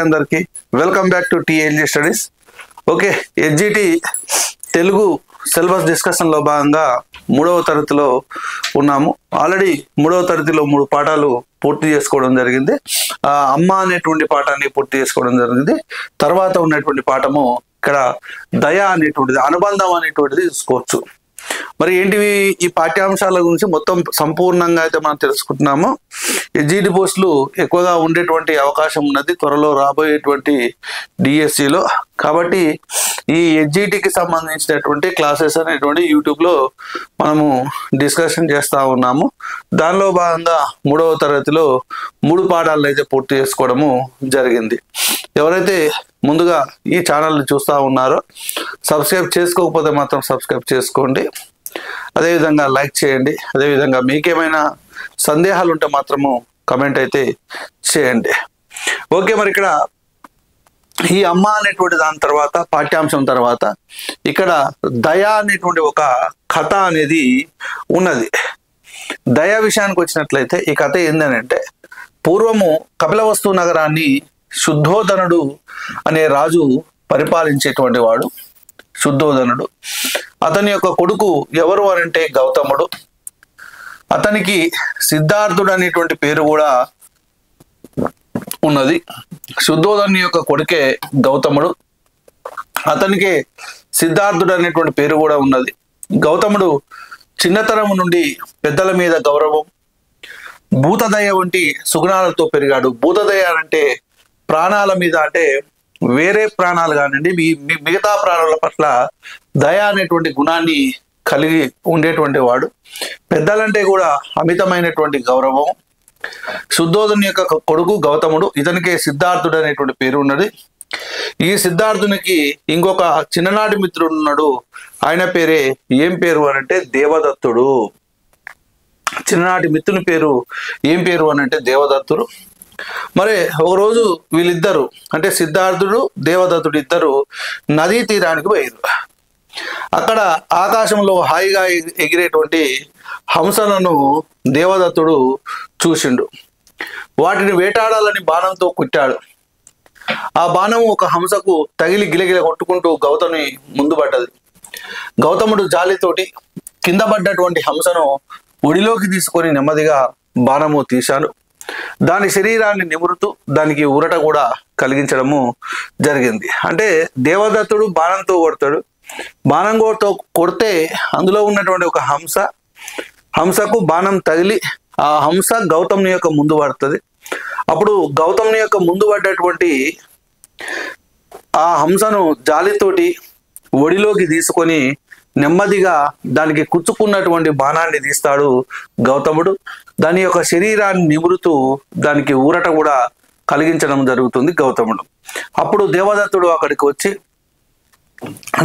అందరికి welcome back to TLG studies. Okay, SGT Telugu syllabus discussion లో భాగంగా 3వ తరగతిలో ఉన్నాము. ఆల్రెడీ 3వ తరగతిలో 3 పాఠాలు పూర్తి చేసుకోవడం జరిగింది. అమ్మ అనేటువంటి పాఠాన్ని పూర్తి చేసుకోవడం జరిగింది. తర్వాత ఉన్నటువంటి పాఠము ఇక్కడ దయ అనేటువంటిది, అనుబంధం అనేటువంటిది చూసుకోవచ్చు. మరి ఏంటివి ఈ పాఠ్యాంశాల గురించి మొత్తం సంపూర్ణంగా అయితే మనం తెలుసుకుంటున్నాము. ఎస్జిటి పోస్టులు ఎక్కువగా ఉండేటువంటి అవకాశం ఉన్నది త్వరలో రాబోయేటువంటి డిఎస్సిలో. కాబట్టి ఈ ఎస్జిటికి సంబంధించినటువంటి క్లాసెస్ అనేటువంటి యూట్యూబ్లో మనము డిస్కషన్ చేస్తూ ఉన్నాము. దానిలో భాగంగా 3వ తరగతిలో 3 పాఠాలను అయితే పూర్తి చేసుకోవడము జరిగింది. ఎవరైతే ముందుగా ఈ ఛానల్ని చూస్తూ ఉన్నారో సబ్స్క్రైబ్ చేసుకోకపోతే మాత్రం సబ్స్క్రైబ్ చేసుకోండి. అదేవిధంగా లైక్ చేయండి. అదేవిధంగా మీకేమైనా సందేహాలు ఉంటే మాత్రము కమెంట్ అయితే చేయండి. ఓకే, మరి ఇక్కడ ఈ అమ్మ అనేటువంటి దాని తర్వాత పాఠ్యాంశం తర్వాత ఇక్కడ దయ అనేటువంటి ఒక కథ అనేది ఉన్నది. దయ విషయానికి వచ్చినట్లయితే ఈ కథ ఏంటంటే, పూర్వము కపిలవస్తు నగరాన్ని శుద్ధోదనుడు అనే రాజు పరిపాలించేటువంటి వాడు. శుద్ధోదనుడు, అతని యొక్క కొడుకు ఎవరు అనంటే గౌతముడు. అతనికి సిద్ధార్థుడు అనేటువంటి పేరు కూడా ఉన్నది. శుద్ధోదను యొక్క కొడుకే గౌతముడు, అతనికి సిద్ధార్థుడు అనేటువంటి పేరు కూడా ఉన్నది. గౌతముడు చిన్నతనం నుండి పెద్దల మీద గౌరవం, భూతదయ వంటి సుగుణాలతో పెరిగాడు. భూతదయ అంటే ప్రాణాల మీద, అంటే వేరే ప్రాణాలు కానివ్వండి, మిగతా ప్రాణుల పట్ల దయ అనేటువంటి గుణాన్ని కలిగి ఉండేటువంటి వాడు. పెద్దలంటే కూడా అమితమైనటువంటి గౌరవం. శుద్ధోదను యొక్క కొడుకు గౌతముడు, ఇతనికి సిద్ధార్థుడు అనేటువంటి పేరు ఉన్నది. ఈ సిద్ధార్థునికి ఇంకొక చిన్ననాటి మిత్రుడు ఉన్నాడు. ఆయన పేరే ఏం పేరు అనంటే దేవదత్తుడు. చిన్ననాటి మిత్రుని పేరు ఏం పేరు అనంటే దేవదత్తుడు. మరి ఒకరోజు వీళ్ళిద్దరు, అంటే సిద్ధార్థుడు దేవదత్తుడు ఇద్దరు నదీ తీరానికి పోయారు. అక్కడ ఆకాశంలో హాయిగా ఎగిరేటువంటి హంసలను దేవదత్తుడు చూసిండు. వాటిని వేటాడాలని బాణంతో కుట్టాడు. ఆ బాణం ఒక హంసకు తగిలి గిలగిల కొట్టుకుంటూ గౌతమి ముందు పడ్డది. గౌతముడు జాలితోటి కింద పడ్డటువంటి హంసను ఒడిలోకి తీసుకొని నెమ్మదిగా బాణము తీశాడు. దాని శరీరాన్ని నిమురుతూ దానికి ఊరట కూడా కలిగించడము జరిగింది. అంటే దేవదత్తుడు బాణంతో కొడతాడు. బాణంతో కొడితే అందులో ఉన్నటువంటి ఒక హంసకు బాణం తగిలి ఆ హంస గౌతముని యొక్క ముందు పడుతుంది. అప్పుడు గౌతముని యొక్క ముందు పడ్డటువంటి ఆ హంసను జాలితోటి ఒడిలోకి తీసుకొని నెమ్మదిగా దానికి కుచ్చుకున్నటువంటి బాణాన్ని తీస్తాడు గౌతముడు. దాని యొక్క శరీరాన్ని నిమురుతూ దానికి ఊరట కూడా కలిగించడం జరుగుతుంది గౌతముడు. అప్పుడు దేవదత్తుడు అక్కడికి వచ్చి,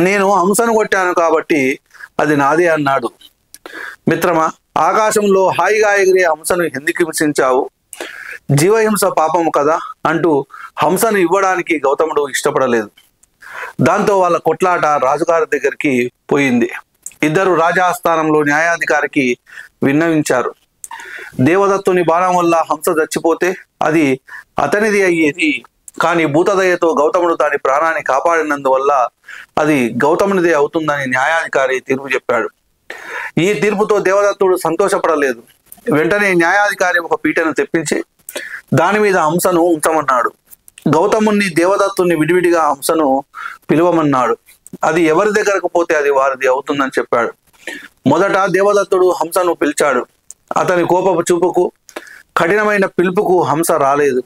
నేను హంసను కొట్టాను కాబట్టి అది నాదే అన్నాడు. మిత్రమా, ఆకాశంలో హాయిగా ఎగిరే హంసను ఎందుకు హింసించావు? జీవహింస పాపము కదా అంటూ హంసను ఇవ్వడానికి గౌతముడు ఇష్టపడలేదు. దాంతో వాళ్ళ కొట్లాట రాజుగారి దగ్గరికి పోయింది. ఇద్దరు రాజాస్థానంలో న్యాయాధికారికి విన్నవించారు. దేవదత్తుని బాణం వల్ల హంస చచ్చిపోతే అది అతనిది అయ్యేది, కానీ భూతదయతో గౌతముడు దాని ప్రాణాన్ని కాపాడినందువల్ల అది గౌతమునిదే అవుతుందని న్యాయాధికారి తీర్పు చెప్పాడు. ఈ తీర్పుతో దేవదత్తుడు సంతోషపడలేదు. వెంటనే న్యాయాధికారి ఒక పీటను తెప్పించి దాని మీద హంసను ఉంచమన్నాడు. గౌతముని దేవదత్తుని విడివిడిగా హంసను పిలువమన్నాడు. అది ఎవరి దగ్గరకు పోతే అది వారిది అవుతుందని చెప్పాడు. మొదట దేవదత్తుడు హంసను పిలిచాడు. అతని కోపపు చూపుకు, కఠినమైన పిలుపుకు హంస రాలేదు.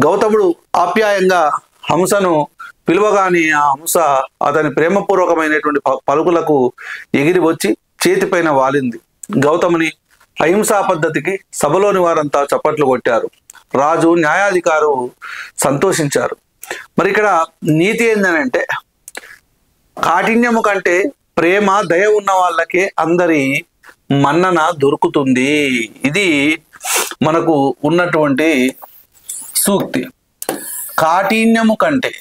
గౌతముడు ఆప్యాయంగా హంసను పిలువగానే ఆ హంస అతని ప్రేమపూర్వకమైనటువంటి పలుకులకు ఎగిరి వచ్చి చేతిపైన వాలింది. గౌతముని అహింసా పద్ధతికి సభలోని వారంతా చప్పట్లు కొట్టారు. రాజు, న్యాయాధికారు సంతోషించారు. మరి ఇక్కడ నీతి ఏంటంటే, కాఠిన్యము కంటే ప్రేమ, దయ ఉన్న వాళ్ళకే అందరి మన్నన దొరుకుతుంది. ఇది మనకు ఉన్నటువంటి సూక్తి. కాఠిన్యము కంటే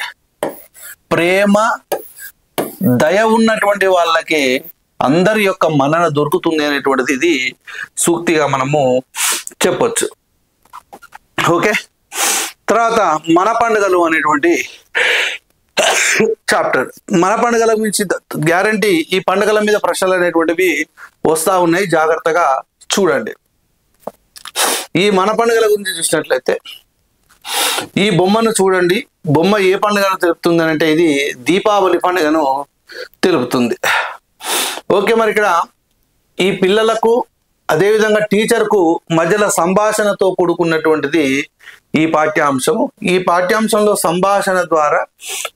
ప్రేమ, దయ ఉన్నటువంటి వాళ్ళకే అందరి యొక్క మన్నన దొరుకుతుంది అనేటువంటిది ఇది సూక్తిగా మనము చెప్పొచ్చు. ఓకే, తర్వాత మన పండుగలు అనేటువంటి చాప్టర్. మన పండుగల గురించి గ్యారంటీ ఈ పండుగల మీద ప్రశ్నలు అనేటువంటివి వస్తా ఉన్నాయి, జాగ్రత్తగా చూడండి. ఈ మన పండుగల గురించి చూసినట్లయితే ఈ బొమ్మను చూడండి. బొమ్మ ఏ పండుగను తెలుపుతుంది అంటే ఇది దీపావళి పండుగను తెలుపుతుంది. ఓకే, మరి ఇక్కడ ఈ పిల్లలకు అదేవిధంగా టీచర్కు మధ్యలో సంభాషణతో కూడుకున్నటువంటిది ఈ పాఠ్యాంశము. ఈ పాఠ్యాంశంలో సంభాషణ ద్వారా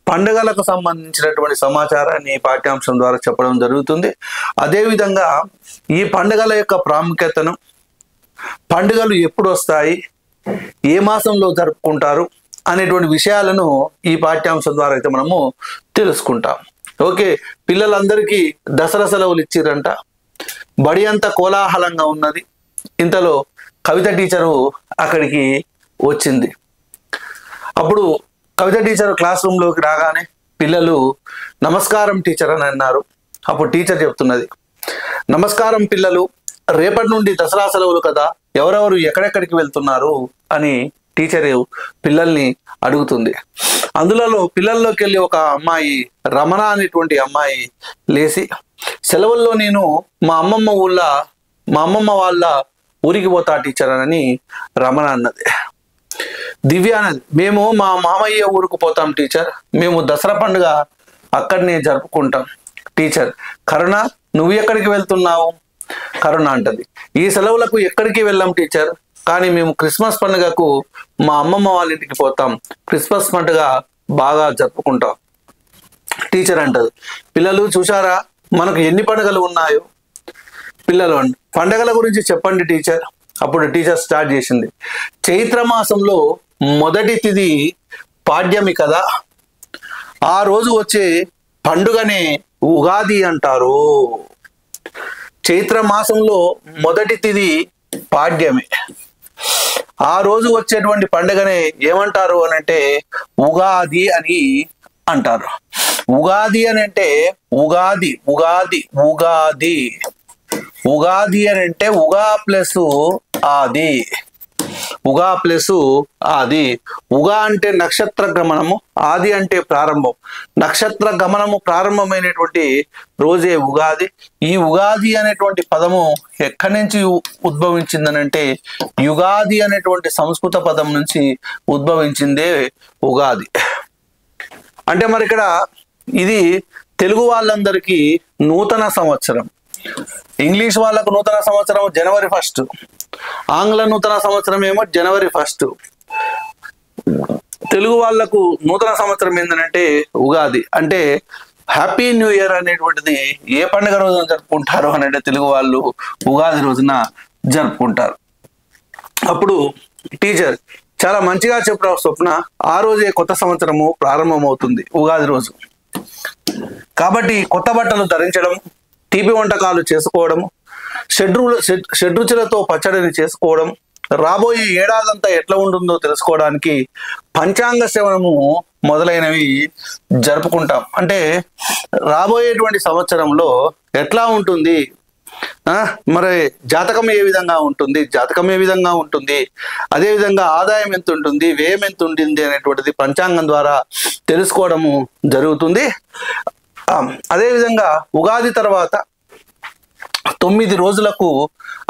పండుగలకు సంబంధించినటువంటి సమాచారాన్ని ఈ పాఠ్యాంశం ద్వారా చెప్పడం జరుగుతుంది. అదేవిధంగా ఈ పండుగల యొక్క ప్రాముఖ్యతను, పండుగలు ఎప్పుడు వస్తాయి, ఏ మాసంలో జరుపుకుంటారు అనేటువంటి విషయాలను ఈ పాఠ్యాంశం ద్వారా అయితే మనము తెలుసుకుంటాం. ఓకే, పిల్లలందరికీ దసరా సెలవులు ఇచ్చిరంట. బడి అంతా కోలాహలంగా ఉన్నది. ఇంతలో కవిత టీచరు అక్కడికి వచ్చింది. అప్పుడు కవిత టీచర్ క్లాస్ రూమ్లోకి రాగానే పిల్లలు నమస్కారం టీచర్ అని అన్నారు. అప్పుడు టీచర్ చెప్తున్నది, నమస్కారం పిల్లలు, రేపటి నుండి దసరా సెలవులు కదా, ఎవరెవరు ఎక్కడెక్కడికి వెళ్తున్నారు అని టీచర్ పిల్లల్ని అడుగుతుంది. అందులో పిల్లల్లోకి వెళ్ళి ఒక అమ్మాయి, రమణ అనేటువంటి అమ్మాయి లేచి, సెలవుల్లో నేను మా అమ్మమ్మ వాళ్ళ ఊరికి పోతా టీచర్ అని రమణ అన్నది. దివ్య అన్నది, మేము మా మామయ్య ఊరికి పోతాం టీచర్, మేము దసరా పండుగ అక్కడనే జరుపుకుంటాం టీచర్. కరుణ, నువ్వు ఎక్కడికి వెళ్తున్నావు? కరుణ అంటది, ఈ సెలవులకు ఎక్కడికి వెళ్ళాం టీచర్, కానీ మేము క్రిస్మస్ పండుగకు మా అమ్మమ్మ వాళ్ళ ఇంటికి పోతాం, క్రిస్మస్ పండుగ బాగా జరుపుకుంటాం టీచర్ అంటది. పిల్లలు చూసారా మనకు ఎన్ని పండుగలు ఉన్నాయో? పిల్లలు పండుగల గురించి చెప్పండి టీచర్. అప్పుడు టీచర్ స్టార్ట్ చేసింది, చైత్ర మాసంలో మొదటి తిథి పాడ్యమి కదా, ఆ రోజు వచ్చే పండుగనే ఉగాది అంటారు. చైత్ర మాసంలో మొదటి తిథి పాడ్యమి, ఆ రోజు వచ్చేటువంటి పండుగనే ఏమంటారు అని అంటే ఉగాది అని అంటారు. ఉగాది అని అంటే ఉగాది ఉగాది ఉగాది ఉగాది అని అంటే ఉగా ప్లస్ ఆది, ఉగా ప్లస్ ఆది. ఉగా అంటే నక్షత్ర గమనము, ఆది అంటే ప్రారంభం. నక్షత్ర గమనము ప్రారంభమైనటువంటి రోజే ఉగాది. ఈ ఉగాది అనేటువంటి పదము ఎక్కడి నుంచి ఉద్భవించిందనంటే యుగాది అనేటువంటి సంస్కృత పదం నుంచి ఉద్భవించిందే ఉగాది. అంటే మరి ఇక్కడ ఇది తెలుగు వాళ్ళందరికీ నూతన సంవత్సరం. ఇంగ్లీష్ వాళ్ళకు నూతన సంవత్సరం జనవరి 1, ఆంగ్ల నూతన సంవత్సరం ఏమో జనవరి 1. తెలుగు వాళ్లకు నూతన సంవత్సరం ఏంటంటే ఉగాది. అంటే హ్యాపీ న్యూ ఇయర్ అనేటువంటిది ఏ పండుగ రోజున జరుపుకుంటారు అని అంటే తెలుగు వాళ్ళు ఉగాది రోజున జరుపుకుంటారు. అప్పుడు టీచర్ చాలా మంచిగా చెప్పారు స్వప్న, ఆ రోజే కొత్త సంవత్సరము ప్రారంభమవుతుంది ఉగాది రోజు. కాబట్టి కొత్త బట్టలు ధరించడం, తీపి వంటకాలు చేసుకోవడము, షడ్రుచులతో పచ్చడిని చేసుకోవడం, రాబోయే ఏడాదంతా ఎట్లా ఉంటుందో తెలుసుకోవడానికి పంచాంగ శ్రవణము మొదలైనవి జరుపుకుంటాం. అంటే రాబోయేటువంటి సంవత్సరంలో ఎట్లా ఉంటుంది, మరి జాతకం ఏ విధంగా ఉంటుంది, అదేవిధంగా ఆదాయం ఎంత ఉంటుంది, వ్యయం ఎంత ఉంటుంది అనేటువంటిది పంచాంగం ద్వారా తెలుసుకోవడము జరుగుతుంది. అదేవిధంగా ఉగాది తర్వాత 9 రోజులకు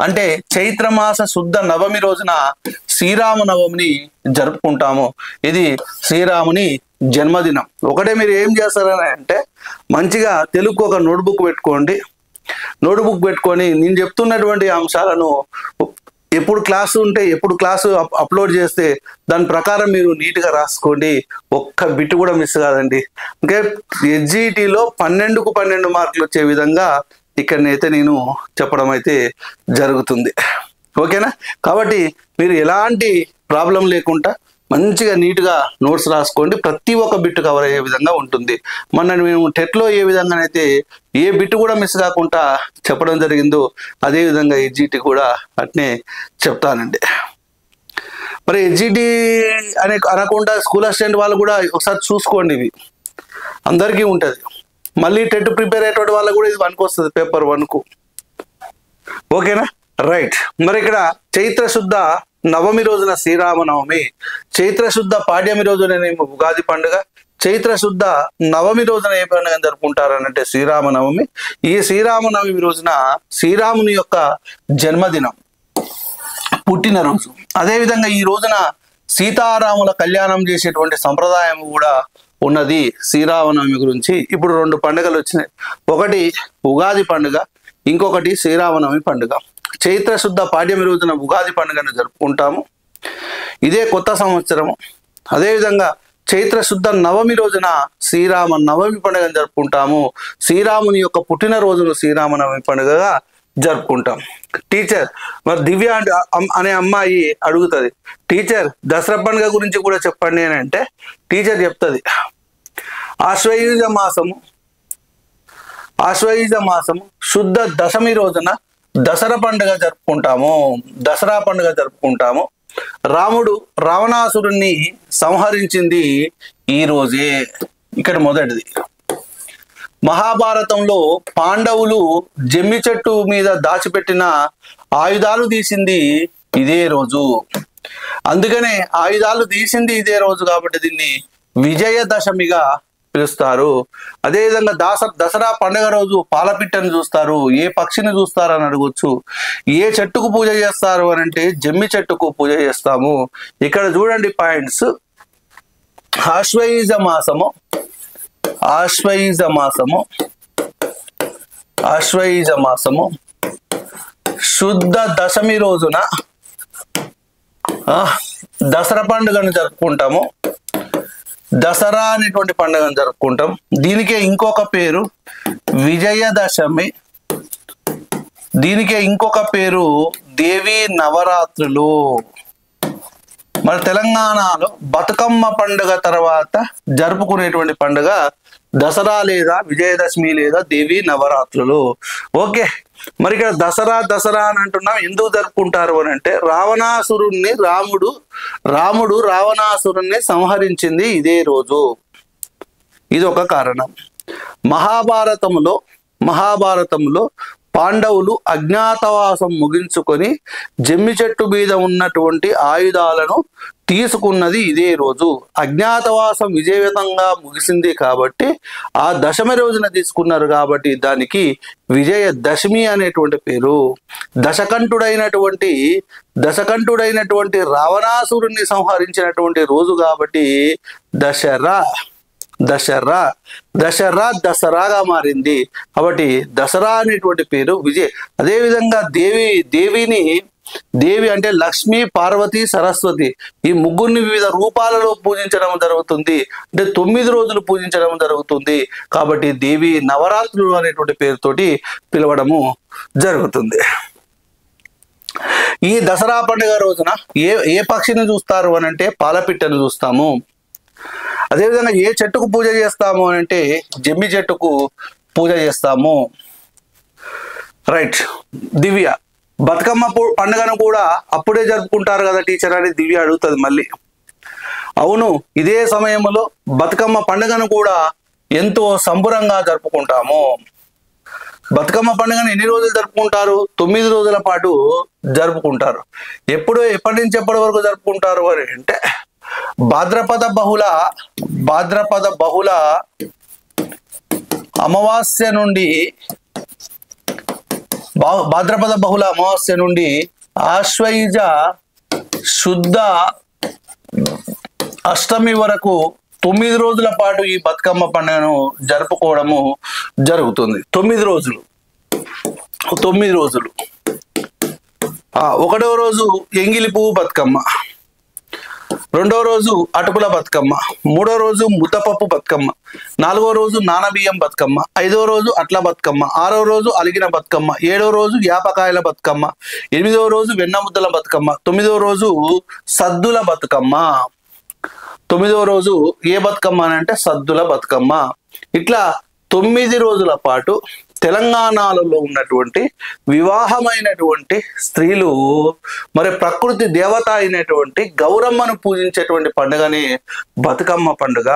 అంటే చైత్రమాస శుద్ధ నవమి రోజున శ్రీరామ నవమిని జరుపుకుంటాము. ఇది శ్రీరాముని జన్మదినం. ఒకటే మీరు ఏం చేస్తారని అంటే మంచిగా తెలుగు ఒక నోట్బుక్ పెట్టుకోండి. నోట్బుక్ పెట్టుకొని నేను చెప్తున్నటువంటి అంశాలను ఎప్పుడు క్లాసు ఉంటే ఎప్పుడు క్లాసు అప్లోడ్ చేస్తే దాని ప్రకారం మీరు నీట్గా రాసుకోండి. ఒక్క బిట్ కూడా మిస్ కాదండి. ఇంకా ఎస్జిటిలో 12కు 12 మార్కులు వచ్చే విధంగా ఇక్కడనైతే నేను చెప్పడం అయితే జరుగుతుంది. ఓకేనా? కాబట్టి మీరు ఎలాంటి ప్రాబ్లం లేకుండా మంచిగా నీట్గా నోట్స్ రాసుకోండి. ప్రతి ఒక్క బిట్ కవర్ అయ్యే విధంగా ఉంటుంది. మొన్న మేము టెట్లో ఏ విధంగానైతే ఏ బిట్ కూడా మిస్ కాకుండా చెప్పడం జరిగిందో అదేవిధంగా ఎస్జిటి కూడా అట్నే చెప్తానండి. మరి ఎస్జిటి అనకుండా స్కూల్ అసిస్టెంట్ వాళ్ళు కూడా ఒకసారి చూసుకోండి. ఇవి అందరికీ ఉంటుంది. మళ్ళీ టెట్ ప్రిపేర్ అయ్యేటువంటి వాళ్ళకు కూడా ఇది పనికొస్తుంది, పేపర్ 1కు. ఓకేనా? రైట్. మరి ఇక్కడ చైత్ర శుద్ధ నవమి రోజున శ్రీరామనవమి, చైత్రశుద్ధ పాడ్యమి రోజునేమో ఉగాది పండుగ, చైత్రశుద్ధ నవమి రోజున ఏ పండుగ జరుపుకుంటారనంటే శ్రీరామనవమి. ఈ శ్రీరామనవమి రోజున శ్రీరాముని యొక్క జన్మదినం, పుట్టినరోజు. అదేవిధంగా ఈ రోజున సీతారాముల కళ్యాణం చేసేటువంటి సంప్రదాయం కూడా ఉన్నది శ్రీరామనవమి గురించి. ఇప్పుడు 2 పండుగలు వచ్చినాయి, ఒకటి ఉగాది పండుగ, ఇంకొకటి శ్రీరామనవమి పండుగ. చైత్రశుద్ధ పాడ్యమి రోజున ఉగాది పండుగను జరుపుకుంటాము, ఇదే కొత్త సంవత్సరము. అదేవిధంగా చైత్రశుద్ధ నవమి రోజున శ్రీరామ నవమి పండుగను జరుపుకుంటాము. శ్రీరాముని యొక్క పుట్టినరోజును శ్రీరామనవమి పండుగగా జరుపుకుంటాం. టీచర్, మరి దివ్య అనే అమ్మాయి అడుగుతుంది, టీచర్ దసరా పండుగ గురించి కూడా చెప్పండి అని అంటే టీచర్ చెప్తుంది, ఆశ్వయుజ మాసము శుద్ధ దశమి రోజున దసరా పండుగ జరుపుకుంటాము. రాముడు రావణాసురుణ్ణి సంహరించింది ఈ రోజే. ఇక్కడ మొదటిది, మహాభారతంలో పాండవులు జమ్మి చెట్టు మీద దాచిపెట్టిన ఆయుధాలు తీసింది ఇదే రోజు. అందుకనే ఆయుధాలు తీసింది ఇదే రోజు కాబట్టి దీన్ని విజయదశమిగా పిలుస్తారు. అదేవిధంగా దసరా పండుగ రోజు పాలపిట్టను చూస్తారు. ఏ పక్షిని చూస్తారు అని అడగొచ్చు. ఏ చెట్టుకు పూజ చేస్తారు అని అంటే జమ్మి చెట్టుకు పూజ చేస్తాము. ఇక్కడ చూడండి పాయింట్స్, ఆశ్వయుజ మాసము శుద్ధ దశమి రోజున దసరా పండుగను జరుపుకుంటాము. దసరా అనేటువంటి పండుగను జరుపుకుంటాం. దీనికే ఇంకొక పేరు విజయదశమి, దీనికే ఇంకొక పేరు దేవీ నవరాత్రులు. మన తెలంగాణలో బతుకమ్మ పండుగ తర్వాత జరుపుకునేటువంటి పండుగ దసరా లేదా విజయదశమి లేదా దేవీ నవరాత్రులు. ఓకే, మరి ఇక్కడ దసరా అని అంటున్నాం, ఎందుకు జరుపుకుంటారు అని అంటే రావణాసురుణ్ణి రాముడు రావణాసురుణ్ణి సంహరించింది ఇదే రోజు. ఇది ఒక కారణం. మహాభారతంలో పాండవులు అజ్ఞాతవాసం ముగించుకొని జమ్మి చెట్టు మీద ఉన్నటువంటి ఆయుధాలను తీసుకున్నది ఇదే రోజు. అజ్ఞాతవాసం విజయవంతంగా ముగిసింది కాబట్టి ఆ దశమి రోజున తీసుకున్నారు కాబట్టి దానికి విజయదశమి అనేటువంటి పేరు. దశకంఠుడైనటువంటి రావణాసురుణ్ణి సంహరించినటువంటి రోజు కాబట్టి దసరాగా మారింది. కాబట్టి దసరా అనేటువంటి పేరు విజయ్. అదేవిధంగా దేవి అంటే లక్ష్మి, పార్వతి, సరస్వతి, ఈ ముగ్గురిని వివిధ రూపాలలో పూజించడం జరుగుతుంది. అంటే 9 రోజులు పూజించడం జరుగుతుంది కాబట్టి దేవి నవరాత్రులు అనేటువంటి పేరుతోటి పిలవడము జరుగుతుంది. ఈ దసరా పండుగ రోజున ఏ పక్షిని చూస్తారు అని అంటే పాలపిట్టను చూస్తాము. అదేవిధంగా ఏ చెట్టుకు పూజ చేస్తాము అని అంటే జమ్మి చెట్టుకు పూజ చేస్తాము. రైట్. దివ్య, బతుకమ్మ పండుగను కూడా అప్పుడే జరుపుకుంటారు కదా టీచర్ అని దివ్య అడుగుతుంది మళ్ళీ. అవును, ఇదే సమయంలో బతుకమ్మ పండుగను కూడా ఎంతో సంబురంగా జరుపుకుంటాము. బతుకమ్మ పండుగను ఎన్ని రోజులు జరుపుకుంటారు? 9 రోజుల పాటు జరుపుకుంటారు. ఎప్పటి నుంచి ఎప్పటి వరకు జరుపుకుంటారు అని అంటే భాద్రపద బహుళ అమావాస్య నుండి ఆశ్వయుజ శుద్ధ అష్టమి వరకు 9 రోజుల పాటు ఈ బతుకమ్మ పండుగను జరుపుకోవడము జరుగుతుంది. 9 రోజులు. 1వ రోజు ఎంగిలి పువ్వు బతుకమ్మ, 2వ రోజు అటుకుల బతుకమ్మ, 3వ రోజు ముద్దపప్పు బతుకమ్మ, 4వ రోజు నానబియ్యం బతుకమ్మ, 5వ రోజు అట్ల బతుకమ్మ, 6వ రోజు అలిగిన బతుకమ్మ, 7వ రోజు యాపకాయల బతుకమ్మ, 8వ రోజు వెన్న ముద్దల బతుకమ్మ, 9వ రోజు సద్దుల బతుకమ్మ. 9వ రోజు ఏ బతుకమ్మ అని అంటే సద్దుల బతుకమ్మ. ఇట్లా 9 రోజుల పాటు తెలంగాణలో ఉన్నటువంటి వివాహమైనటువంటి స్త్రీలు మరి ప్రకృతి దేవత అయినటువంటి గౌరమ్మను పూజించేటువంటి పండుగని బతుకమ్మ పండుగ.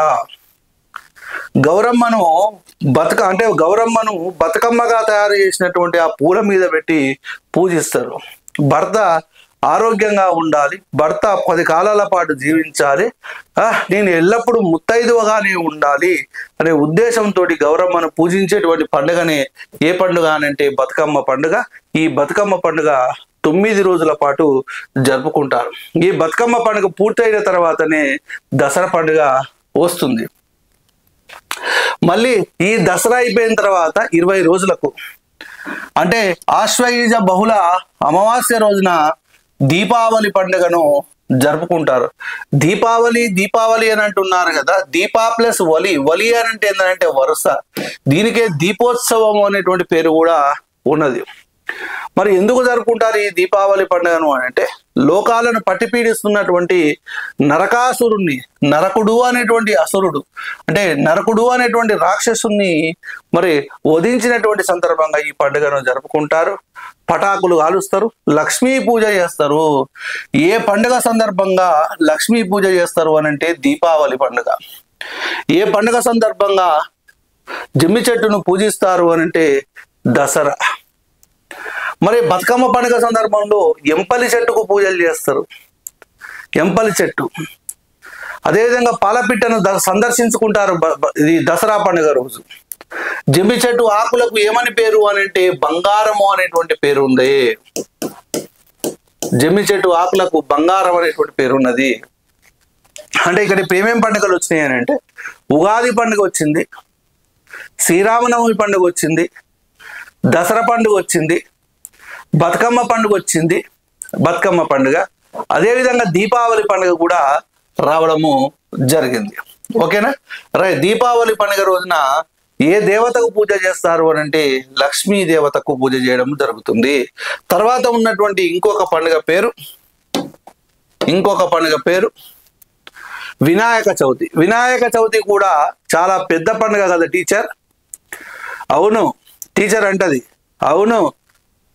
గౌరమ్మను బతుకమ్మగా తయారు చేసినటువంటి ఆ పూల మీద పెట్టి పూజిస్తారు. భర్త ఆరోగ్యంగా ఉండాలి, భర్త 10 కాలాల పాటు జీవించాలి, నేను ఎల్లప్పుడూ ముత్తైదువగానే ఉండాలి అనే ఉద్దేశంతో గౌరమ్మను పూజించేటువంటి పండుగనే ఏ పండుగ అనంటే బతుకమ్మ పండుగ. ఈ బతుకమ్మ పండుగ 9 రోజుల పాటు జరుపుకుంటారు. ఈ బతుకమ్మ పండుగ పూర్తయిన తర్వాతనే దసరా పండుగ వస్తుంది. మళ్ళీ ఈ దసరా అయిపోయిన తర్వాత 20 రోజులకు అంటే ఆశ్వయుజ బహుళ అమావాస్య రోజున దీపావళి పండుగను జరుపుకుంటారు. దీపావళి అని అంటున్నారు కదా, దీపా ప్లస్ వలి అని అంటే ఏంటంటే వరుస. దీనికే దీపోత్సవం అనేటువంటి పేరు కూడా ఉన్నది. మరి ఎందుకు జరుపుకుంటారు ఈ దీపావళి పండుగను అని అంటే లోకాలను పట్టిపీడిస్తున్నటువంటి నరకాసురుణ్ణి, నరకుడు అనేటువంటి అసురుడు అంటే నరకుడు అనేటువంటి రాక్షసుని మరి వధించినటువంటి సందర్భంగా ఈ పండుగను జరుపుకుంటారు. పటాకులు కాలుస్తారు, లక్ష్మీ పూజ చేస్తారు. ఏ పండుగ సందర్భంగా లక్ష్మీ పూజ చేస్తారు అని అంటే దీపావళి పండుగ. ఏ పండుగ సందర్భంగా జమ్మి చెట్టును పూజిస్తారు అని అంటే దసరా. మరి బతుకమ్మ పండుగ సందర్భంలో ఎంపలి చెట్టుకు పూజలు చేస్తారు, ఎంపలి చెట్టు. అదేవిధంగా పాలపిట్టను సందర్శించుకుంటారు ఇది దసరా పండుగ రోజు. జమ్మి చెట్టు ఆకులకు ఏమని పేరు అని అంటే బంగారము అనేటువంటి పేరు ఉంది. జమ్మి చెట్టు ఆకులకు బంగారం అనేటువంటి పేరు ఉన్నది. అంటే ఇక్కడ ఏమేం పండుగలు వచ్చినాయి అని అంటే ఉగాది పండుగ వచ్చింది, శ్రీరామనవమి పండుగ వచ్చింది, దసరా పండుగ వచ్చింది, బతుకమ్మ పండుగ వచ్చింది, బతుకమ్మ పండుగ. అదేవిధంగా దీపావళి పండుగ కూడా రావడము జరిగింది. ఓకేనా రైట్. దీపావళి పండుగ రోజున ఏ దేవతకు పూజ చేస్తారు అని అంటే లక్ష్మీ దేవతకు పూజ చేయడం జరుగుతుంది. తర్వాత ఉన్నటువంటి ఇంకొక పండుగ పేరు వినాయక చవితి. వినాయక చవితి కూడా చాలా పెద్ద పండుగ కదా టీచర్? అవును టీచర్ అంటది.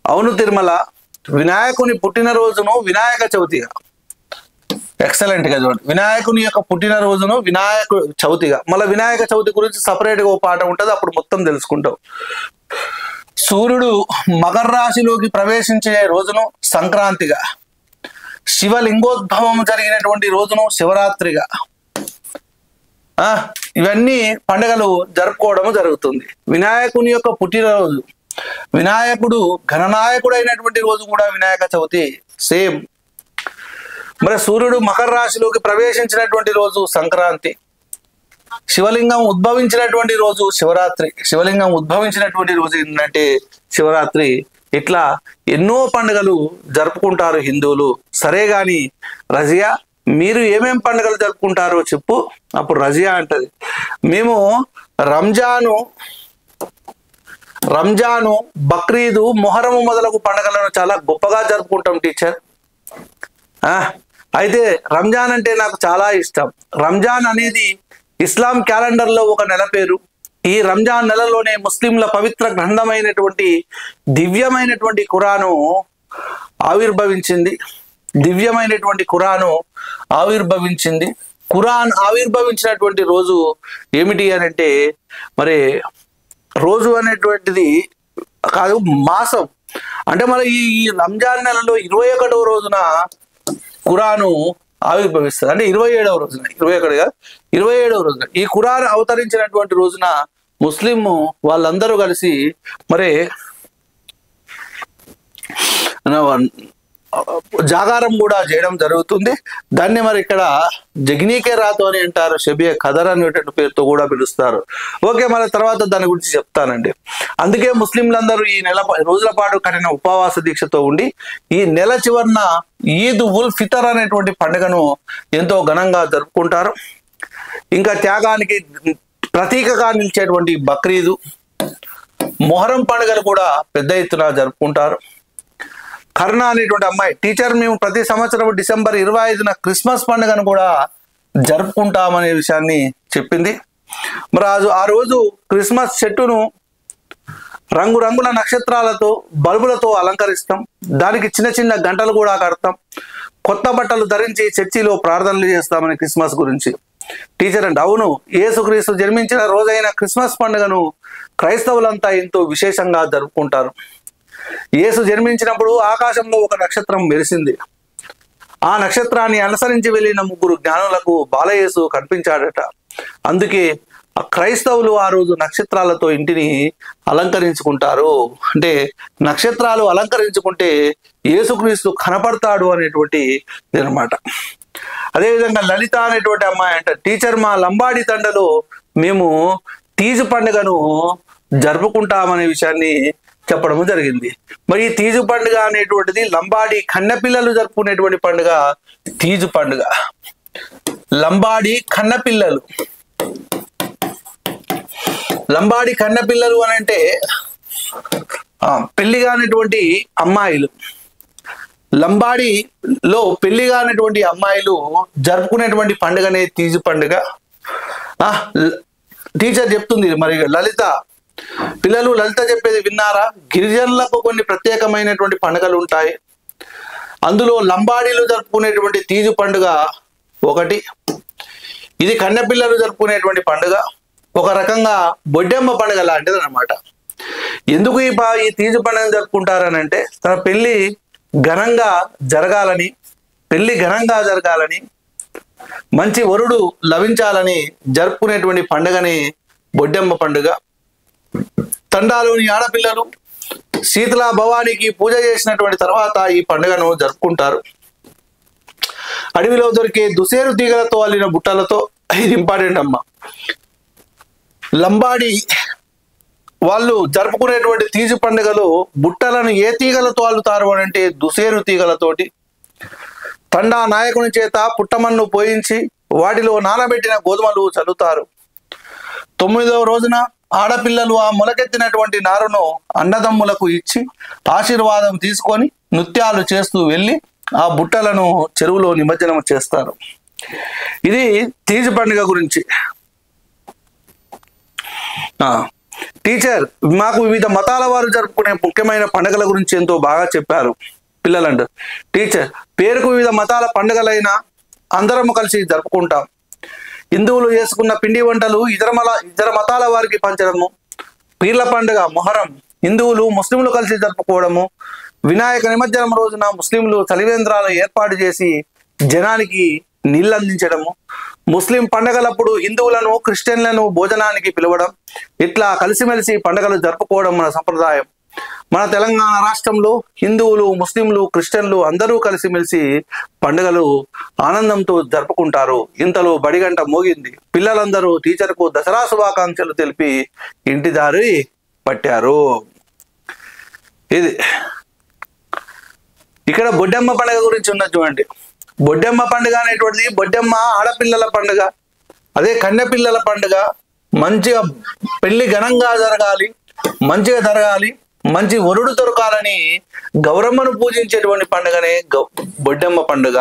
అవును తిరుమల, వినాయకుని పుట్టినరోజును వినాయక చవితిగా, ఎక్సలెంట్ గా చూడండి, వినాయకుని యొక్క పుట్టినరోజును వినాయక చవితిగా. మళ్ళీ వినాయక చవితి గురించి సపరేట్ గా ఒక పాట ఉంటుంది, అప్పుడు మొత్తం తెలుసుకుంటాం. సూర్యుడు మకర రాశిలోకి ప్రవేశించే రోజును సంక్రాంతిగా, శివలింగోద్భవం జరిగినటువంటి రోజును శివరాత్రిగా, ఇవన్నీ పండుగలు జరుపుకోవడం జరుగుతుంది. వినాయకుని యొక్క పుట్టినరోజు, వినాయకుడు గణనాయకుడు అయినటువంటి రోజు కూడా వినాయక చవితి సేమ్. మరి సూర్యుడు మకర రాశిలోకి ప్రవేశించినటువంటి రోజు సంక్రాంతి, శివలింగం ఉద్భవించినటువంటి రోజు శివరాత్రి. శివలింగం ఉద్భవించినటువంటి రోజు ఏంటంటే శివరాత్రి. ఇట్లా ఎన్నో పండుగలు జరుపుకుంటారు హిందువులు. సరే గాని రజియా, మీరు ఏమేం పండుగలు జరుపుకుంటారో చెప్పు. అప్పుడు రజియా అంటది, మేము రంజాను, బక్రీదు, మొహరము మొదలగు పండుగలను చాలా గొప్పగా జరుపుకుంటాం టీచర్. అయితే రంజాన్ అంటే నాకు చాలా ఇష్టం. రంజాన్ అనేది ఇస్లాం క్యాలెండర్లో ఒక నెల పేరు. ఈ రంజాన్ నెలలోనే ముస్లింల పవిత్ర గ్రంథమైనటువంటి దివ్యమైనటువంటి ఖురాను ఆవిర్భవించింది. ఖురాన్ ఆవిర్భవించినటువంటి రోజు ఏమిటి అని అంటే మరి రోజు అనేటువంటిది కాదు, మాసం. అంటే మరి ఈ రంజాన్ నెలలో 21వ రోజున ఖురాను ఆవిర్భవిస్తుంది. అంటే 27వ రోజున, 27వ రోజున ఈ ఖురాన్ అవతరించినటువంటి రోజున ముస్లిం వాళ్ళందరూ కలిసి మరి జాగారం కూడా చేయడం జరుగుతుంది. దాన్ని మరి ఇక్కడ జగ్నీకే రాతు అని అంటారు, షబియే ఖదర్ అనేటువంటి పేరుతో కూడా పిలుస్తారు. ఓకే, మన తర్వాత దాని గురించి చెప్తానండి. అందుకే ముస్లింలందరూ ఈ నెల రోజుల పాటు కఠిన ఉపవాస దీక్షతో ఉండి ఈ నెల చివరన ఈద్ ఉల్ ఫితర్ అనేటువంటి పండుగను ఎంతో ఘనంగా జరుపుకుంటారు. ఇంకా త్యాగానికి ప్రతీకగా నిలిచేటువంటి బక్రీదు, మొహరం పండుగలు కూడా పెద్ద ఎత్తున జరుపుకుంటారు. కర్ణ అనేటువంటి అమ్మాయి టీచర్, మేము ప్రతి సంవత్సరం డిసెంబర్ 25న క్రిస్మస్ పండుగను కూడా జరుపుకుంటామనే విషయాన్ని చెప్పింది. మరి ఆ రోజు క్రిస్మస్ చెట్టును రంగురంగుల నక్షత్రాలతో బల్బులతో అలంకరిస్తాం. దానికి చిన్న చిన్న గంటలు కూడా కడతాం. కొత్త బట్టలు ధరించి చర్చిలో ప్రార్థనలు చేస్తామని క్రిస్మస్ గురించి టీచర్ అంటే అవును, యేసుక్రీస్తు జన్మించిన రోజైన క్రిస్మస్ పండుగను క్రైస్తవులంతా ఎంతో విశేషంగా జరుపుకుంటారు. యేసు జన్మించినప్పుడు ఆకాశంలో ఒక నక్షత్రం మెరిసింది. ఆ నక్షత్రాన్ని అనుసరించి వెళ్ళిన ముగ్గురు జ్ఞానులకు బాలయేసు కనిపించాడట. అందుకే క్రైస్తవులు ఆ రోజు నక్షత్రాలతో ఇంటిని అలంకరించుకుంటారు. అంటే నక్షత్రాలు అలంకరించుకుంటే యేసుక్రీస్తు కనపడతాడు అనేటువంటి ఇదనమాట. అదేవిధంగా లలిత అనేటువంటి అమ్మాయి అంట, టీచర్ మా లంబాడి తండలో మేము తీజు పండుగను జరుపుకుంటామనే విషయాన్ని చెప్పడము జరిగింది. మరి ఈ తీజు పండుగ అనేటువంటిది లంబాడి కన్నపిల్లలు జరుపుకునేటువంటి పండుగ తీజు పండుగ. లంబాడి కన్నపిల్లలు, లంబాడి కన్నపిల్లలు అని అంటే పెళ్లి కానిటువంటి అమ్మాయిలు, లంబాడిలో పెళ్లి కానిటువంటి అమ్మాయిలు జరుపుకునేటువంటి పండుగనే తీజు పండుగ. టీచర్ చెప్తుంది మరి లలిత, పిల్లలు లలిత చెప్పేది విన్నారా? గిరిజనులకు కొన్ని ప్రత్యేకమైనటువంటి పండుగలు ఉంటాయి. అందులో లంబాడీలు జరుపుకునేటువంటి తీజు పండుగ ఒకటి. ఇది కన్నెపిల్లలు జరుపుకునేటువంటి పండుగ, ఒక రకంగా బొడ్డెమ్మ పండుగ లాంటిది అనమాట. ఎందుకు ఈ తీజు పండుగను జరుపుకుంటారని అంటే తన పెళ్లి ఘనంగా జరగాలని, మంచి వరుడు లభించాలని జరుపుకునేటువంటి పండుగని బొడ్డెమ్మ పండుగ. తండాలోని ఆడపిల్లలు శీతలా భవానికి పూజ చేసినటువంటి తర్వాత ఈ పండుగను జరుపుకుంటారు. అడవిలో దొరికే దుసేరు తీగలతో అల్లిన బుట్టలతో, ఇది ఇంపార్టెంట్ అమ్మ, లంబాడి వాళ్ళు జరుపుకునేటువంటి తీజు పండుగలో బుట్టలను ఏ తీగలతో అల్లుతారు అని అంటే దుసేరు తీగలతోటి. తండా నాయకుని చేత పుట్టమన్ను పోయించి వాటిలో నానబెట్టిన గోధుమలు చల్లుతారు. 9వ రోజున ఆడపిల్లలు ఆ మొలకెత్తినటువంటి నారును అన్నదమ్ములకు ఇచ్చి ఆశీర్వాదం తీసుకొని నృత్యాలు చేస్తూ వెళ్ళి ఆ బుట్టలను చెరువులో నిమజ్జనం చేస్తారు. ఇది తీజు పండుగ గురించి. టీచర్ మాకు వివిధ మతాల వారు జరుపుకునే ముఖ్యమైన పండుగల గురించి ఎంతో బాగా చెప్పారు పిల్లలంటారు. టీచర్ పేరుకు వివిధ మతాల పండుగలైనా అందరము కలిసి జరుపుకుంటాం. హిందువులు చేసుకున్న పిండి వంటలు ఇతర మతాల వారికి పంచడము, పీర్ల పండుగ మొహరం హిందువులు ముస్లింలు కలిసి జరుపుకోవడము, వినాయక నిమజ్జనం రోజున ముస్లింలు చలివేంద్రాలు ఏర్పాటు చేసి జనానికి నీళ్ళు అందించడము, ముస్లిం పండుగలప్పుడు హిందువులను క్రిస్టియన్లను భోజనానికి పిలవడం, ఇట్లా కలిసిమెలిసి పండుగలు జరుపుకోవడం మన సంప్రదాయం. మన తెలంగాణ రాష్ట్రంలో హిందువులు, ముస్లింలు, క్రిస్టియన్లు అందరూ కలిసిమెలిసి పండుగలు ఆనందంతో జరుపుకుంటారు. ఇంతలో బడిగంట మోగింది. పిల్లలందరూ టీచర్కు దసరా శుభాకాంక్షలు తెలిపి ఇంటి దారి పట్టారు. ఇది ఇక్కడ బొడ్డెమ్మ పండుగ గురించి ఉన్నది చూడండి. బొడ్డెమ్మ పండుగ అనేటువంటిది బొడ్డెమ్మ ఆడపిల్లల పండుగ, అదే కన్నెపిల్లల పండుగ. మంచిగా పెళ్లి ఘనంగా జరగాలి, మంచి వరుడు దొరకాలని గౌరమ్మను పూజించేటువంటి పండుగనే బొడ్డెమ్మ పండుగ.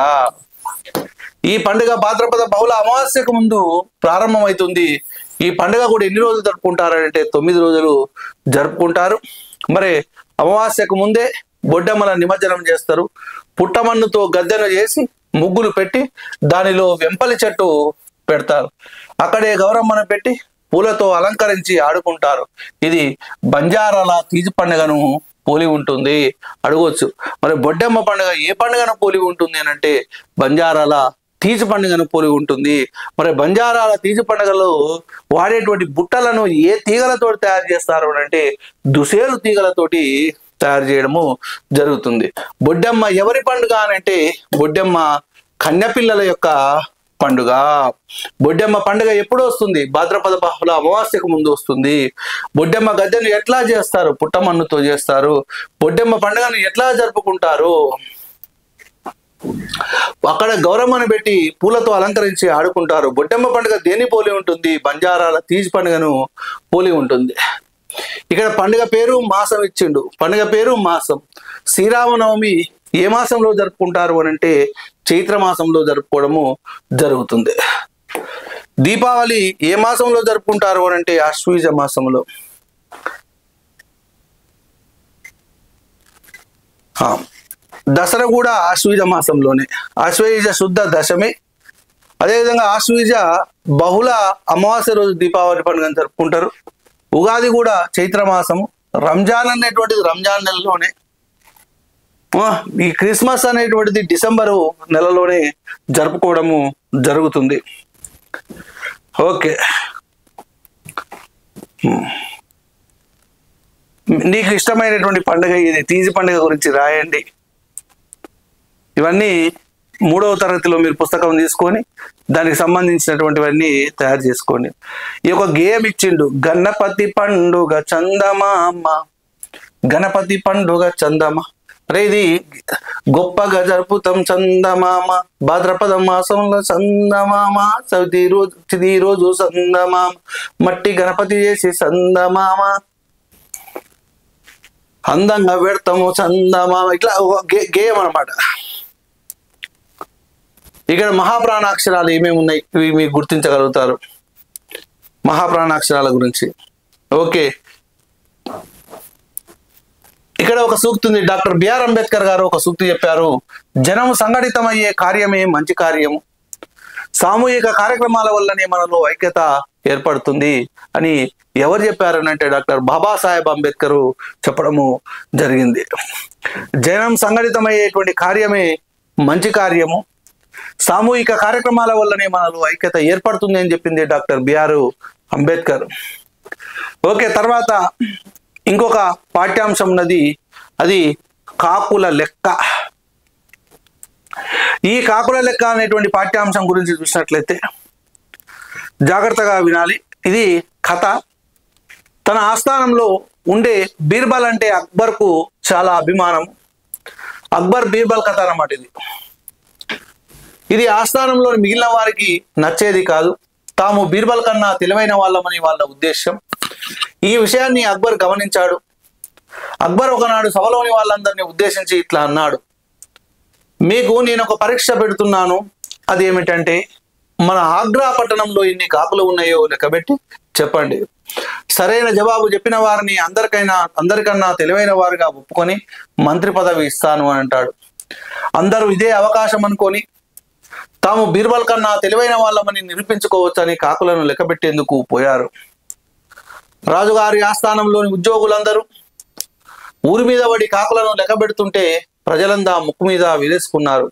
ఈ పండుగ భాద్రపద బహుళ అమావాస్యకు ముందు ప్రారంభమవుతుంది. ఈ పండుగ కూడా ఎన్ని రోజులు జరుపుకుంటారంటే 9 రోజులు జరుపుకుంటారు. మరి అమావాస్యకు ముందే బొడ్డెమ్మల నిమజ్జనం చేస్తారు. పుట్టమన్నుతో గద్దెను చేసి ముగ్గులు పెట్టి దానిలో వెంపలి చెట్టు పెడతారు. అక్కడే గౌరమ్మను పెట్టి పూలతో అలంకరించి ఆడుకుంటారు. ఇది బంజారాల తీజు పండుగను పోలి ఉంటుంది. అడగవచ్చు మరి బొడ్డెమ్మ పండుగ ఏ పండుగను పోలి ఉంటుంది అని అంటే బంజారాల తీజు పండుగను పోలి ఉంటుంది. మరి బంజారాల తీజు పండుగలో వాడేటువంటి బుట్టలను ఏ తీగలతో తయారు చేస్తారు అంటే దుసేరు తీగలతోటి తయారు చేయడము జరుగుతుంది. బొడ్డెమ్మ ఎవరి పండుగ అని అంటే బొడ్డెమ్మ కన్యపిల్లల యొక్క పండుగ. బొడ్డెమ్మ పండుగ ఎప్పుడు వస్తుంది? భాద్రపద బహుళ అమావాస్యకు ముందు వస్తుంది. బొడ్డెమ్మ గద్దెను ఎట్లా చేస్తారు? పుట్టమన్నుతో చేస్తారు. బొడ్డెమ్మ పండుగను ఎట్లా జరుపుకుంటారు? అక్కడ గౌరమ్మను పెట్టి పూలతో అలంకరించి ఆడుకుంటారు. బొడ్డెమ్మ పండుగ దేని పోలి ఉంటుంది? బంజారాల తీజ్ పండుగను పోలి ఉంటుంది. ఇక్కడ పండుగ పేరు మాసం ఇచ్చిండు. పండుగ పేరు మాసం. శ్రీరామనవమి ఏ మాసంలో జరుపుకుంటారు అని అంటే చైత్ర మాసంలో జరుపుకోవడము జరుగుతుంది. దీపావళి ఏ మాసంలో జరుపుకుంటారు అని అంటే ఆశ్వీజ మాసంలో. దసరా కూడా ఆశ్వీజ మాసంలోనే, ఆశ్వీజ శుద్ధ దశమి. అదేవిధంగా ఆశ్వీజ బహుళ అమావాస్య రోజు దీపావళి పండుగను జరుపుకుంటారు. ఉగాది కూడా చైత్ర మాసము. రంజాన్ అనేటువంటిది రంజాన్ నెలలోనే. ఈ క్రిస్మస్ అనేటువంటిది డిసెంబరు నెలలోనే జరుపుకోవడము జరుగుతుంది. ఓకే, నీకు ఇష్టమైనటువంటి పండుగ ఇది, తీజి పండుగ గురించి రాయండి. ఇవన్నీ 3వ తరగతిలో మీరు పుస్తకం తీసుకొని దానికి సంబంధించినటువంటివన్నీ తయారు చేసుకోండి. ఈ యొక్క గేమ్ ఇచ్చిండు, గణపతి పండుగ చందమామ, గణపతి పండుగ చందమా. అరే ఇది గొప్పగా జరుపుతాం చందమామ, భాద్రపద మాసంలో చందమామ, ఈ రోజు చందమామ, మట్టి గణపతి చేసి చందమామ, అందంగా పెడతాము చందమామ. ఇట్లా గేమ్ అనమాట. ఇక్కడ మహాప్రాణాక్షరాలు ఏమేమి ఉన్నాయి ఇవి మీకు గుర్తించగలుగుతారు, మహాప్రాణాక్షరాల గురించి. ఓకే, ఇక్కడ ఒక సూక్తి ఉంది. డాక్టర్ బిఆర్ అంబేద్కర్ గారు ఒక సూక్తి చెప్పారు, జనం సంఘటితమయ్యే కార్యమే మంచి కార్యము, సామూహిక కార్యక్రమాల వల్లనే మనలో ఐక్యత ఏర్పడుతుంది అని ఎవరు చెప్పారని అంటే డాక్టర్ బాబాసాహెబ్ అంబేద్కర్ చెప్పడము జరిగింది. జనం సంఘటితమయ్యేటువంటి కార్యమే మంచి కార్యము, సామూహిక కార్యక్రమాల వల్లనే మనలో ఐక్యత ఏర్పడుతుంది అని చెప్పింది డాక్టర్ బిఆర్ అంబేద్కర్. ఓకే, తర్వాత ఇంకొక పాఠ్యాంశం ఉన్నది, అది కాకుల లెక్క. ఈ కాకుల లెక్క అనేటువంటి పాఠ్యాంశం గురించి చూసినట్లయితే జాగ్రత్తగా వినాలి. ఇది కథ. తన ఆస్థానంలో ఉండే బీర్బల్ అంటే అక్బర్కు చాలా అభిమానం. అక్బర్ బీర్బల్ కథ అన్నమాట ఇది. ఇది ఆస్థానంలో మిగిలిన వారికి నచ్చేది కాదు. తాము బీర్బల్ కన్నా తెలివైన వాళ్ళమని వాళ్ళ ఉద్దేశం. ఈ విషయాన్ని అక్బర్ గమనించాడు. అక్బర్ ఒకనాడు సభలోని వాళ్ళందరినీ ఉద్దేశించి ఇట్లా అన్నాడు, మీకు నేను ఒక పరీక్ష పెడుతున్నాను. అది ఏమిటంటే, మన ఆగ్రా పట్టణంలో ఎన్ని కాకులు ఉన్నాయో లెక్కబెట్టి చెప్పండి. సరైన జవాబు చెప్పిన వారిని అందరికన్నా తెలివైన వారుగా ఒప్పుకొని మంత్రి పదవి ఇస్తాను అని అంటాడు. అందరూ ఇదే అవకాశం అనుకొని తాము బీర్బల్ కన్నా తెలివైన వాళ్ళమని నిరూపించుకోవచ్చని కాకులను లెక్కబెట్టేందుకు పోయారు. రాజుగారి ఆస్థానంలోని ఉద్యోగులందరూ ఊరి మీద పడి కాకులను లెక్కబెడుతుంటే ప్రజలంతా ముక్కు మీద విలేసుకున్నారు.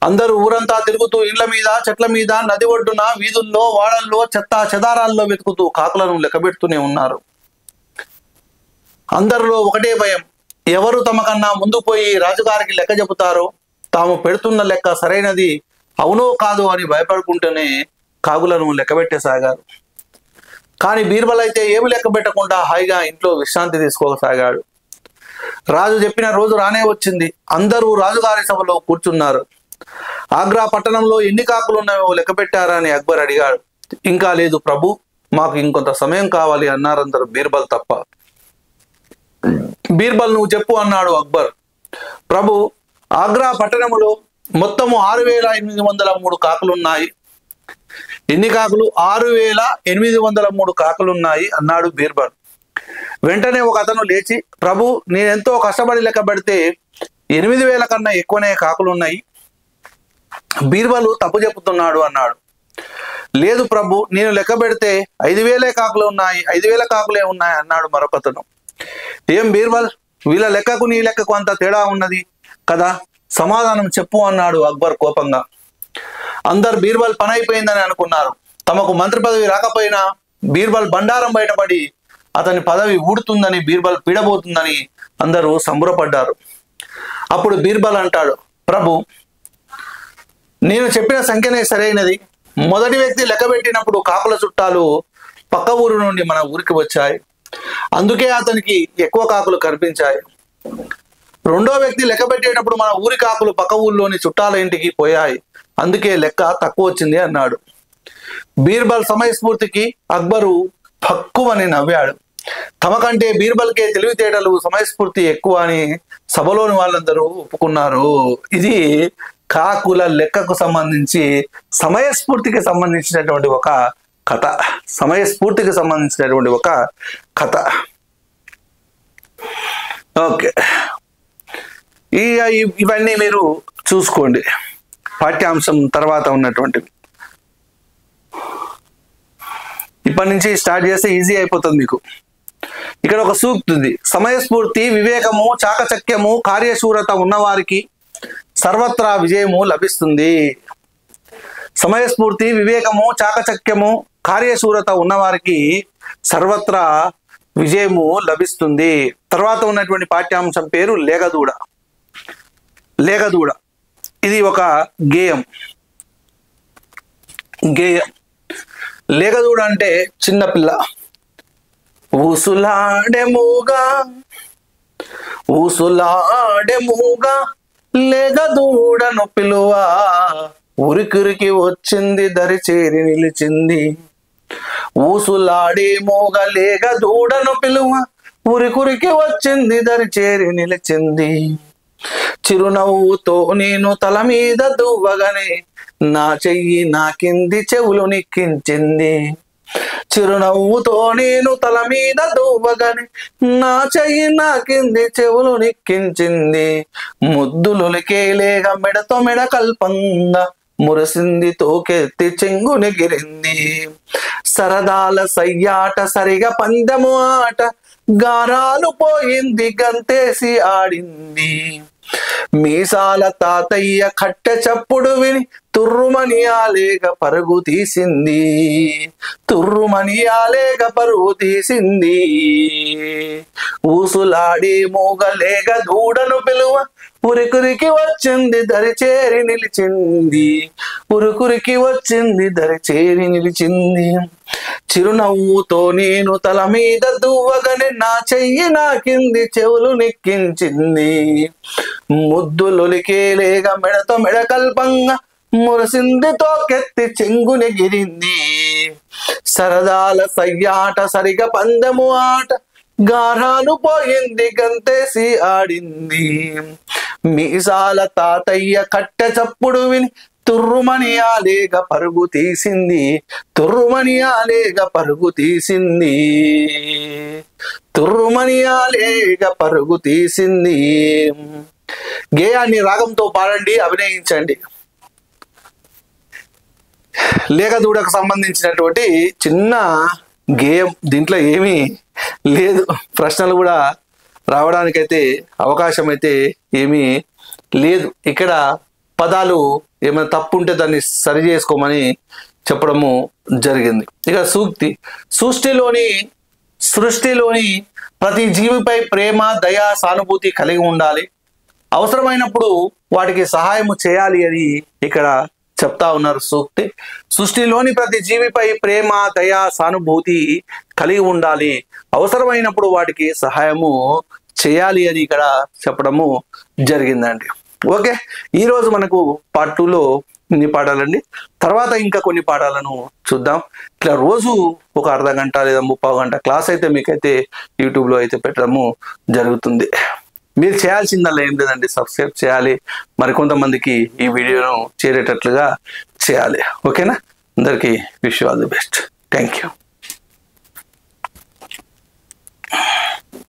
అందరూ ఊరంతా తిరుగుతూ ఇళ్ల మీద, చెట్ల మీద, నది ఒడ్డున, వీధుల్లో, వాడల్లో, చెత్త చెదారాల్లో వెతుకుతూ కాకులను లెక్కబెడుతూనే ఉన్నారు. అందరిలో ఒకటే భయం, ఎవరు తమ కన్నా ముందు పోయి రాజుగారికి లెక్క చెబుతారో, తాము పెడుతున్న లెక్క సరైనది అవునో కాదో అని భయపడుకుంటూనే కాకులను లెక్కబెట్టేసాగారు. కానీ బీర్బల్ అయితే ఏమి లెక్క పెట్టకుండా హాయిగా ఇంట్లో విశ్రాంతి తీసుకోసాగాడు. రాజు చెప్పిన రోజు రానే వచ్చింది. అందరూ రాజుగారి సభలో కూర్చున్నారు. ఆగ్రా పట్టణంలో ఎన్ని కాకులు ఉన్నాయో లెక్క పెట్టారా అని అక్బర్ అడిగాడు. ఇంకా లేదు ప్రభు, మాకు ఇంకొంత సమయం కావాలి అన్నారందరూ, బీర్బల్ తప్ప. బీర్బల్ నువ్వు చెప్పు అన్నాడు అక్బర్. ప్రభు, ఆగ్రా పట్టణంలో మొత్తము 6,803 కాకులున్నాయి. ఎన్ని కాకులు? 6,803 కాకులున్నాయి అన్నాడు బీర్బల్. వెంటనే ఒక అతను లేచి, ప్రభు, నేనెంతో కష్టపడి లెక్క పెడితే 8,000 కన్నా ఎక్కువనే కాకులున్నాయి. బీర్బల్ తప్పు చెబుతున్నాడు అన్నాడు. లేదు ప్రభు, నేను లెక్క పెడితే 5,000 కాకులు ఉన్నాయి, 5,000 కాకులే ఉన్నాయి అన్నాడు మరొకతను. ఏం బీర్బల్, వీళ్ళ లెక్కకు నీ లెక్కకు అంత తేడా ఉన్నది కదా, సమాధానం చెప్పు అన్నాడు అక్బర్ కోపంగా. అందరు బీర్బల్ పని అయిపోయిందని అనుకున్నారు. తమకు మంత్రి పదవి రాకపోయినా బీర్బల్ బండారం బయటపడి అతని పదవి ఊడుతుందని, బీర్బల్ పీడబోతుందని అందరూ సంబరపడ్డారు. అప్పుడు బీర్బల్ అంటాడు, ప్రభు, నేను చెప్పిన సంఖ్యనే సరైనది. మొదటి వ్యక్తి లెక్కబెట్టినప్పుడు కాకుల చుట్టాలు పక్క ఊరు నుండి మన ఊరికి వచ్చాయి, అందుకే అతనికి ఎక్కువ కాకులు కనిపించాయి. రెండో వ్యక్తి లెక్క పెట్టేటప్పుడు మన ఊరి కాకులు పక్క ఊళ్ళోని చుట్టాల ఇంటికి పోయాయి, అందుకే లెక్క తక్కువ వచ్చింది అన్నాడు. బీర్బల్ సమయస్ఫూర్తికి అక్బరు పక్కువని నవ్వాడు. తమకంటే బీర్బల్కే తెలివితేటలు, సమయస్ఫూర్తి ఎక్కువ అని సభలోని వాళ్ళందరూ ఒప్పుకున్నారు. ఇది కాకుల లెక్కకు సంబంధించి సమయస్ఫూర్తికి సంబంధించినటువంటి ఒక కథ. సమయస్ఫూర్తికి సంబంధించినటువంటి ఒక కథ. ఓకే, ఇవన్నీ మీరు చూసుకోండి, పాఠ్యాంశం తర్వాత ఉన్నటువంటివి. ఇప్పటి నుంచి స్టార్ట్ చేస్తే ఈజీ అయిపోతుంది మీకు. ఇక్కడ ఒక సూక్తి ఉంది. సమయస్ఫూర్తి, వివేకము, చాకచక్యము, కార్యశూరత ఉన్నవారికి సర్వత్రా విజయము లభిస్తుంది. సమయస్ఫూర్తి, వివేకము, చాకచక్యము, కార్యశూరత ఉన్నవారికి సర్వత్రా విజయము లభిస్తుంది. తర్వాత ఉన్నటువంటి పాఠ్యాంశం పేరు లేగదూడ. లేగదూడ ఇది ఒక గేయం. లేగదూడ అంటే చిన్నపిల్ల. ఊసులాడే మూగా లేగదూడను పిలువ, ఉరికురికి వచ్చింది దరి చేరి నిలిచింది. ఊసులాడే మోగ లేగదూడను పిలువ, ఉరికురికి వచ్చింది దరి చేరి నిలిచింది. చిరునవ్వుతో నేను తల మీద దువ్వగానే నా చెయ్యి నాకింది చెవులు నిక్కించింది. చిరునవ్వుతో నేను తల మీద దువ్వగానే నా చెయ్యి నాకింది చెవులు నిక్కించింది. ముద్దులొలికే లేక మెడతో మెడ కల్పంగా మురసింది తోకెత్తి చెంగునెగిరింది. సరదాల సయ్యాట సరిగా పందెము ఆట, గారాలు పోయింది గంతేసి ఆడింది. మీసాల తాతయ్య కట్టె చప్పుడు విని తుర్రుమని ఆలేగ పరుగు తీసింది. ఊసులాడి మూగలేగ దూడను పిలువ, ఉరికురికి వచ్చింది దరి చేరి నిలిచింది. చిరునవ్వుతో నేను తల మీద దువ్వగానే నా చెయ్యి నాకింది చెవులు నిక్కించింది. ముద్దులొలికే లేక మెడతో మెడ కల్పంగా మురసింది తోకెత్తి చెంగునెగిరింది. సరదాల సయ్యాట సరిగా పందెము ఆట, గారాలు పోయింది గంతేసి ఆడింది. మీసాల తాతయ్య కట్టె చప్పుడు విని తుర్రుమని ఆలేగ పరుగు తీసింది. గేయాన్ని రాగంతో పాడండి, అభినయించండి. లేగదూడకు సంబంధించినటువంటి చిన్న గేయం. దీంట్లో ఏమీ లేదు, ప్రశ్నలు కూడా రావడానికైతే అవకాశం అయితే ఏమీ లేదు. ఇక్కడ పదాలు ఏమైనా తప్పు ఉంటే దాన్ని సరి చేసుకోమని చెప్పడము జరిగింది. ఇక సూక్తి. సృష్టిలోని ప్రతి జీవిపై ప్రేమ, దయ, సానుభూతి కలిగి ఉండాలి. అవసరమైనప్పుడు వాటికి సహాయము చేయాలి అని ఇక్కడ చెప్తా ఉన్నారు సూక్తి. సృష్టిలోని ప్రతి జీవిపై ప్రేమ, దయ, సానుభూతి కలిగి ఉండాలి. అవసరమైనప్పుడు వాటికి సహాయము చేయాలి అని ఇక్కడ చెప్పడము జరిగిందండి. ఓకే, ఈరోజు మనకు పార్ట్ 2లో ఇన్ని పాఠాలండి. తర్వాత ఇంకా కొన్ని పాఠాలను చూద్దాం. ఇట్లా రోజు ఒక అర్ధ గంట లేదా 30 గంట క్లాస్ అయితే మీకైతే యూట్యూబ్లో అయితే పెట్టడము జరుగుతుంది. మీరు చేయాల్సిందల్లా ఏం లేదండి, సబ్స్క్రైబ్ చేయాలి, మరికొంతమందికి ఈ వీడియోను చేరేటట్లుగా చేయాలి. ఓకేనా? అందరికీ wish you all the best. Thank you.